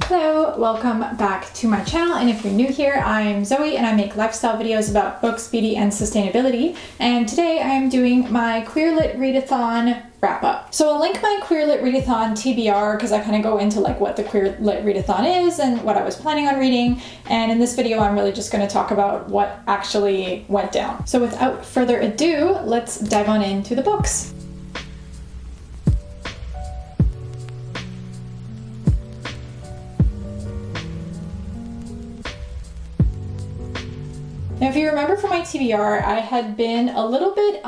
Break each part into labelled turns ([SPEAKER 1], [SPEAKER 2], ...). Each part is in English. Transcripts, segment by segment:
[SPEAKER 1] Hello, welcome back to my channel, and if you're new here, I'm Zoe and I make lifestyle videos about books, beauty, and sustainability, and today I'm doing my Queer Lit Readathon wrap up. So I'll link my Queer Lit Readathon TBR because I kind of go into like what the Queer Lit Readathon is and what I was planning on reading, and in this video I'm really just going to talk about what actually went down. So without further ado, let's dive on into the books. Now, if you remember from my TBR, I had been a little bit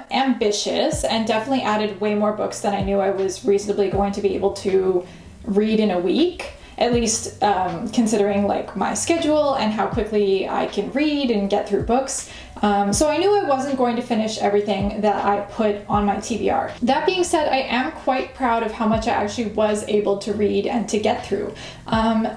[SPEAKER 1] ambitious and definitely added way more books than I knew I was reasonably going to be able to read in a week, at least considering like my schedule and how quickly I can read and get through books. So I knew I wasn't going to finish everything that I put on my TBR. That being said, I am quite proud of how much I actually was able to read and to get through.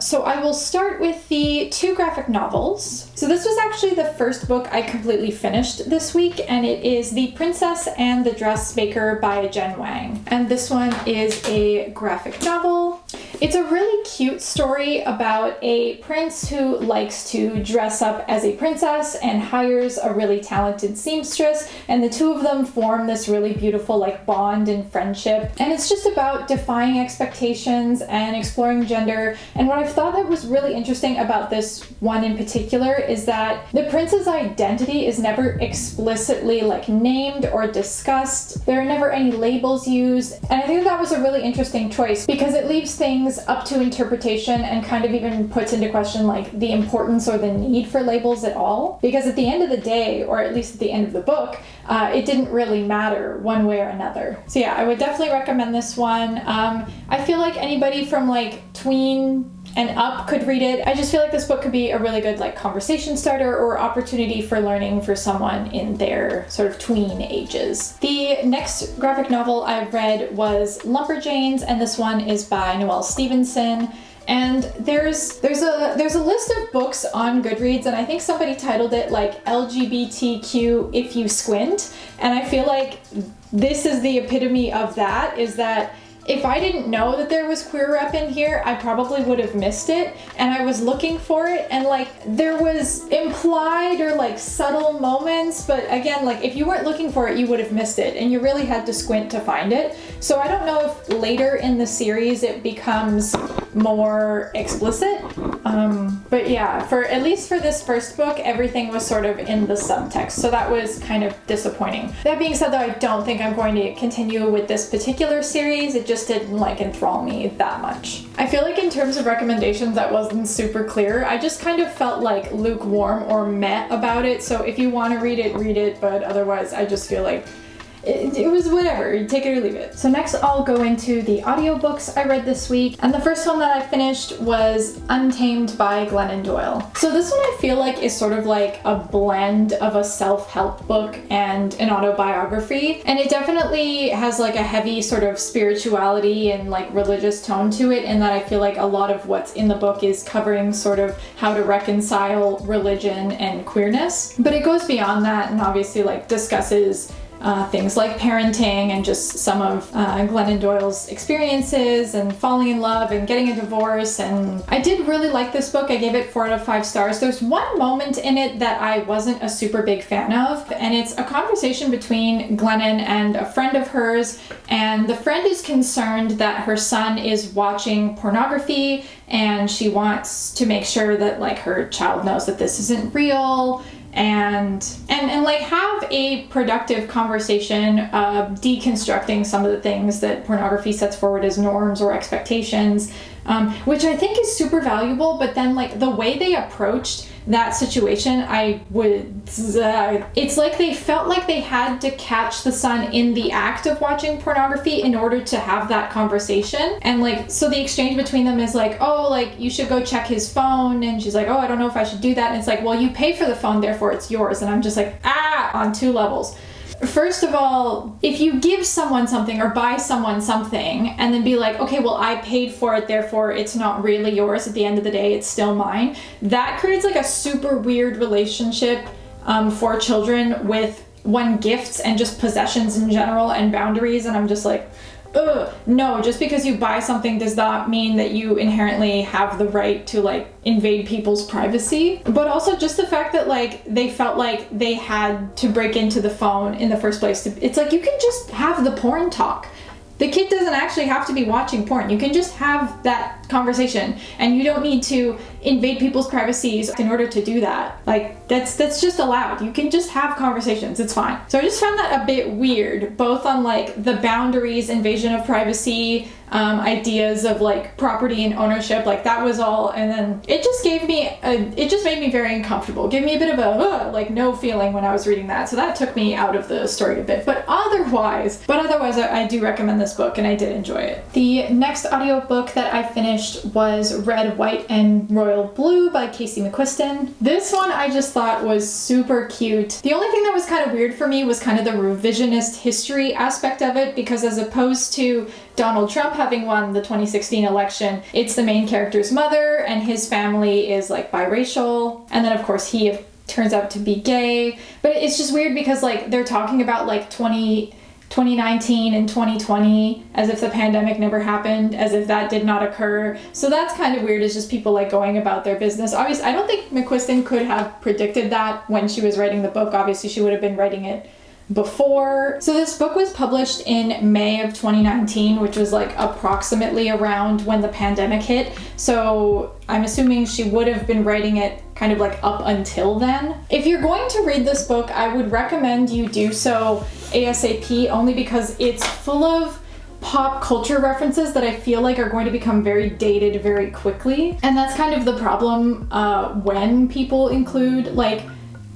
[SPEAKER 1] So I will start with the 2 graphic novels. So this was actually the first book I completely finished this week, and it is The Princess and the Dressmaker by Jen Wang. And this one is a graphic novel. It's a really cute story about a prince who likes to dress up as a princess and hires a really talented seamstress, and the two of them form this really beautiful like bond and friendship. And it's just about defying expectations and exploring gender. And what I thought that was really interesting about this one in particular is that the prince's identity is never explicitly like named or discussed. There are never any labels used, and I think that was a really interesting choice because it leaves things up to interpretation and kind of even puts into question like the importance or the need for labels at all, because at the end of the day, or at least at the end of the book, it didn't really matter one way or another. So yeah, I would definitely recommend this one. I feel like anybody from like tween and up could read it. I just feel like this book could be a really good like conversation starter or opportunity for learning for someone in their sort of tween ages. The next graphic novel I read was Lumberjanes, and this one is by Noelle Stevenson. And there's a list of books on Goodreads, and I think somebody titled it like LGBTQ if you squint, and I feel like this is the epitome of that, is that if I didn't know that there was queer rep in here, I probably would have missed it, and I was looking for it, and like there was implied or like subtle moments, but again, like if you weren't looking for it, you would have missed it, and you really had to squint to find it. So I don't know if later in the series it becomes more explicit, but yeah, for at least for this first book, everything was sort of in the subtext, so that was kind of disappointing. That being said, though, I don't think I'm going to continue with this particular series. It just didn't like enthrall me that much. I feel like in terms of recommendations that wasn't super clear. I just kind of felt like lukewarm or meh about it, so if you want to read it, but otherwise I just feel like it was whatever, you take it or leave it. So next I'll go into the audiobooks I read this week, and the first one that I finished was Untamed by Glennon Doyle. So this one I feel like is sort of like a blend of a self-help book and an autobiography, and it definitely has like a heavy sort of spirituality and like religious tone to it, in that I feel like a lot of what's in the book is covering sort of how to reconcile religion and queerness, but it goes beyond that and obviously like discusses things like parenting and just some of Glennon Doyle's experiences and falling in love and getting a divorce. And I did really like this book. I gave it 4 out of 5 stars. There's one moment in it that I wasn't a super big fan of, and it's a conversation between Glennon and a friend of hers, and the friend is concerned that her son is watching pornography, and she wants to make sure that like her child knows that this isn't real, and like have a productive conversation deconstructing some of the things that pornography sets forward as norms or expectations, which I think is super valuable. But then like the way they approached that situation, it's like they felt like they had to catch the son in the act of watching pornography in order to have that conversation. And like, so the exchange between them is like, oh, like you should go check his phone, and she's like, oh, I don't know if I should do that, and it's like, well, you pay for the phone, therefore it's yours. And I'm just like, on 2 levels. First of all, if you give someone something or buy someone something and then be like, okay, well, I paid for it, therefore it's not really yours. At the end of the day, it's still mine. That creates like a super weird relationship for children with gifts and just possessions in general and boundaries. And I'm just like, no, just because you buy something does not mean that you inherently have the right to like invade people's privacy. But also just the fact that like they felt like they had to break into the phone in the first place. It's like you can just have the porn talk. The kid doesn't actually have to be watching porn. You can just have that conversation, and you don't need to invade people's privacies in order to do that. Like, that's just allowed. You can just have conversations. It's fine. So I just found that a bit weird, both on like the boundaries, invasion of privacy, ideas of like property and ownership, like that was all, and then it just made me very uncomfortable. Gave me a bit of a like no feeling when I was reading that. So that took me out of the story a bit. But otherwise, I do recommend this book, and I did enjoy it. The next audiobook that I finished was Red, White, and Royal Blue by Casey McQuiston. This one I just thought was super cute. The only thing that was kind of weird for me was kind of the revisionist history aspect of it, because as opposed to Donald Trump having won the 2016 election, it's the main character's mother, and his family is like biracial, and then of course he turns out to be gay. But it's just weird because like they're talking about like 2019 and 2020 as if the pandemic never happened, as if that did not occur. So that's kind of weird. It's just people like going about their business. Obviously, I don't think McQuiston could have predicted that when she was writing the book. Obviously, she would have been writing it before. So this book was published in May of 2019, which was like approximately around when the pandemic hit. So I'm assuming she would have been writing it kind of like up until then. If you're going to read this book, I would recommend you do so ASAP, only because it's full of pop culture references that I feel like are going to become very dated very quickly. And that's kind of the problem when people include like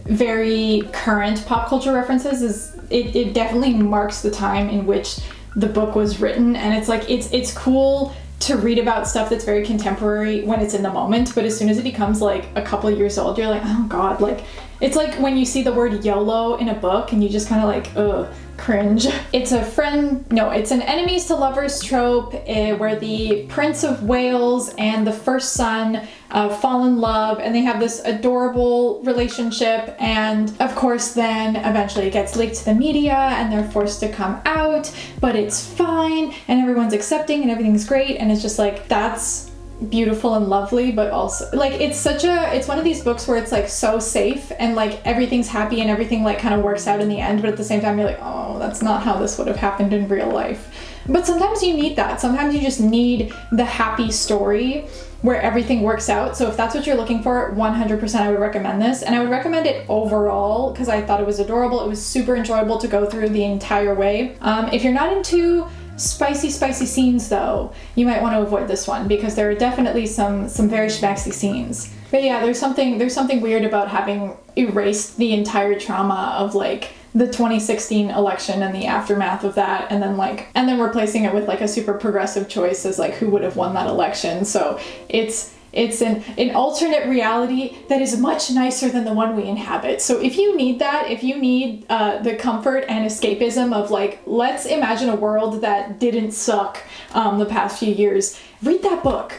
[SPEAKER 1] very current pop culture references, is it definitely marks the time in which the book was written. And it's like it's cool to read about stuff that's very contemporary when it's in the moment, but as soon as it becomes like a couple of years old, you're like, oh god, like it's like when you see the word YOLO in a book and you just kind of like cringe. It's an enemies to lovers trope where the Prince of Wales and the first son fall in love, and they have this adorable relationship, and of course then eventually it gets leaked to the media and they're forced to come out, but it's fine and everyone's accepting and everything's great, and it's just like, that's beautiful and lovely, but also like it's one of these books where it's like so safe and like everything's happy and everything like kind of works out in the end, but at the same time you're like, oh, that's not how this would have happened in real life. But sometimes you need that. Sometimes you just need the happy story where everything works out. So if that's what you're looking for, 100% I would recommend this. And I would recommend it overall because I thought it was adorable. It was super enjoyable to go through the entire way. If you're not into spicy scenes though, you might want to avoid this one because there are definitely some very schmaxy scenes. But yeah, there's something weird about having erased the entire trauma of like the 2016 election and the aftermath of that, and then replacing it with like a super progressive choice as like who would have won that election. So it's an alternate reality that is much nicer than the one we inhabit. So if you need that, if you need the comfort and escapism of like, let's imagine a world that didn't suck the past few years, read that book.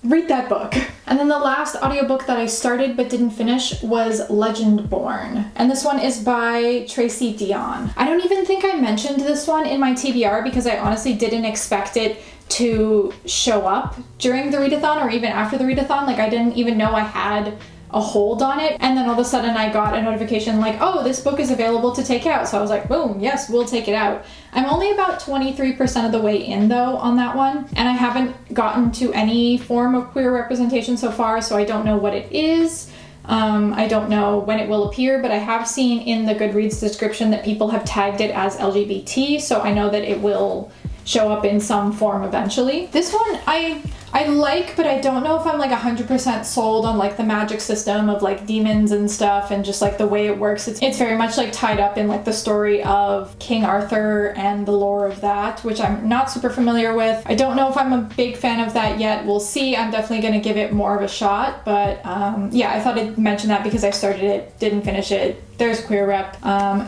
[SPEAKER 1] Read that book. And then the last audiobook that I started but didn't finish was Legendborn. And this one is by Tracy Deonn. I don't even think I mentioned this one in my TBR because I honestly didn't expect it to show up during the readathon or even after the readathon. Like I didn't even know I had a hold on it, and then all of a sudden I got a notification like, oh, this book is available to take out. So I was like, boom, yes, we'll take it out. I'm only about 23% of the way in though on that one, and I haven't gotten to any form of queer representation so far, so I don't know what it is. I don't know when it will appear, but I have seen in the Goodreads description that people have tagged it as LGBT, so I know that it will show up in some form eventually. This one I like, but I don't know if I'm like 100% sold on like the magic system of like demons and stuff and just like the way it works. It's very much like tied up in like the story of King Arthur and the lore of that, which I'm not super familiar with. I don't know if I'm a big fan of that yet. We'll see. I'm definitely going to give it more of a shot, but yeah, I thought I'd mention that because I started it, didn't finish it. There's queer rep.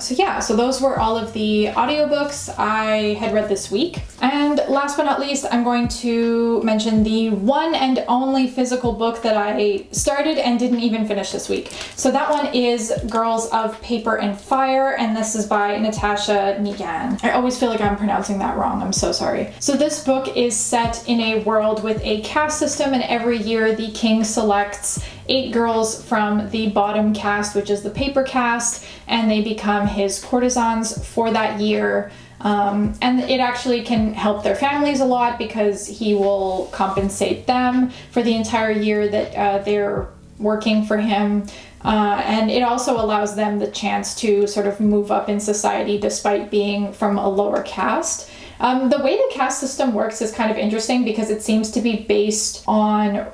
[SPEAKER 1] So those were all of the audiobooks I had read this week. And last but not least, I'm going to mention the one and only physical book that I started and didn't even finish this week. So that one is Girls of Paper and Fire, and this is by Natasha Negan. I always feel like I'm pronouncing that wrong. I'm so sorry. So this book is set in a world with a caste system, and every year the king selects 8 girls from the bottom caste, which is the paper caste, and they become his courtesans for that year. And it actually can help their families a lot because he will compensate them for the entire year that they're working for him. And it also allows them the chance to sort of move up in society despite being from a lower caste. The way the caste system works is kind of interesting because it seems to be based on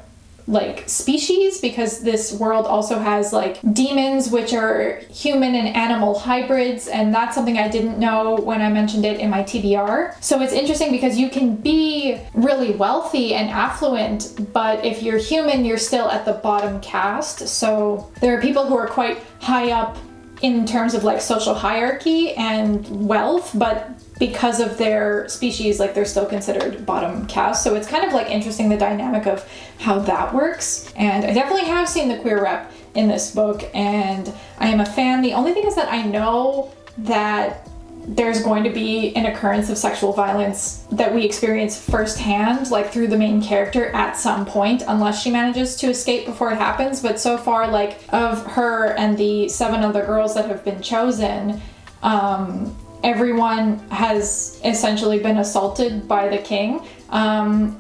[SPEAKER 1] like species, because this world also has like demons, which are human and animal hybrids, and that's something I didn't know when I mentioned it in my TBR. So it's interesting because you can be really wealthy and affluent, but if you're human, you're still at the bottom caste. So there are people who are quite high up in terms of like social hierarchy and wealth, but because of their species, like they're still considered bottom caste. So it's kind of like interesting, the dynamic of how that works. And I definitely have seen the queer rep in this book, and I am a fan. The only thing is that I know that there's going to be an occurrence of sexual violence that we experience firsthand, like through the main character at some point, unless she manages to escape before it happens. But so far, like of her and the 7 other girls that have been chosen, everyone has essentially been assaulted by the king.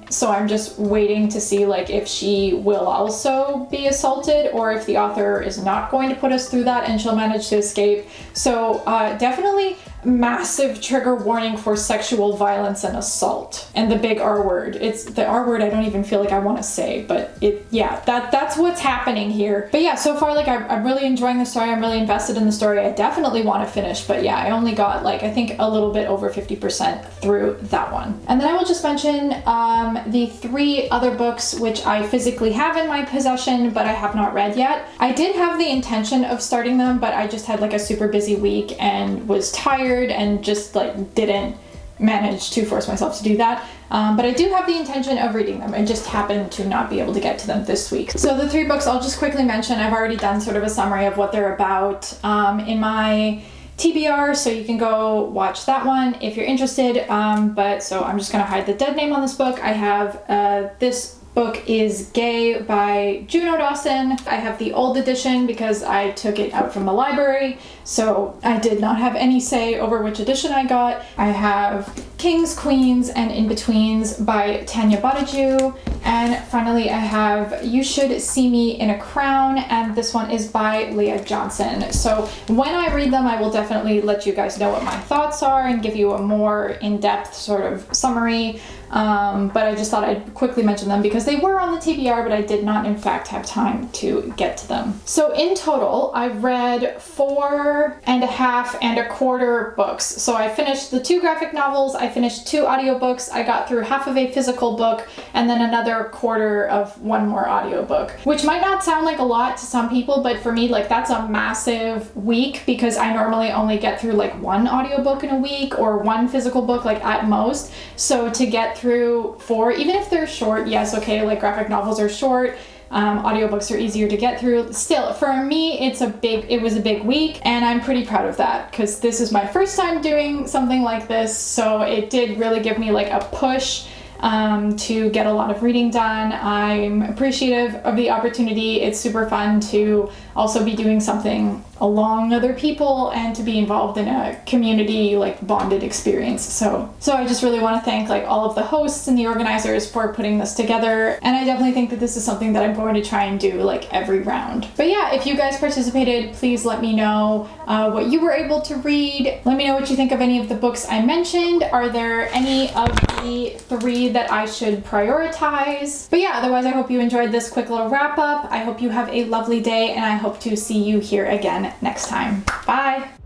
[SPEAKER 1] So I'm just waiting to see like if she will also be assaulted or if the author is not going to put us through that and she'll manage to escape. So definitely massive trigger warning for sexual violence and assault, and the big R word. It's the R word I don't even feel like I want to say, but that's what's happening here. But yeah, so far like I'm really enjoying the story. I'm really invested in the story. I definitely want to finish, but yeah, I only got like I think a little bit over 50% through that one. And then I will just mention the 3 other books which I physically have in my possession but I have not read yet. I did have the intention of starting them, but I just had like a super busy week and was tired and just like didn't manage to force myself to do that. But I do have the intention of reading them. I just happened to not be able to get to them this week. So the 3 books I'll just quickly mention. I've already done sort of a summary of what they're about in my TBR, so you can go watch that one if you're interested. So I'm just gonna hide the dead name on this book. I have this book is Gay by Juno Dawson. I have the old edition because I took it out from the library, so I did not have any say over which edition I got. I have Kings, Queens, and In-Betweens by Tanya Bottigieg. And finally, I have You Should See Me in a Crown, and this one is by Leah Johnson. So when I read them, I will definitely let you guys know what my thoughts are and give you a more in-depth sort of summary. But I just thought I'd quickly mention them because they were on the TBR, but I did not in fact have time to get to them. So in total, I've read 4 1/2 and 1/4 books. So I finished the 2 graphic novels, I finished 2 audiobooks, I got through half of a physical book, and then another quarter of 1 more audiobook, which might not sound like a lot to some people, but for me, like that's a massive week because I normally only get through like 1 audiobook in a week or 1 physical book, like at most. So to get through 4, even if they're short, yes, okay, like graphic novels are short, audiobooks are easier to get through. Still, for me, it was a big week, and I'm pretty proud of that because this is my first time doing something like this, so it did really give me like a push to get a lot of reading done. I'm appreciative of the opportunity. It's super fun to also be doing something along other people and to be involved in a community like bonded experience. So I just really want to thank like all of the hosts and the organizers for putting this together, and I definitely think that this is something that I'm going to try and do like every round. But yeah, if you guys participated, please let me know what you were able to read. Let me know what you think of any of the books I mentioned. Are there any of the 3 that I should prioritize? But yeah, otherwise I hope you enjoyed this quick little wrap up. I hope you have a lovely day, and I hope to see you here again next time. Bye!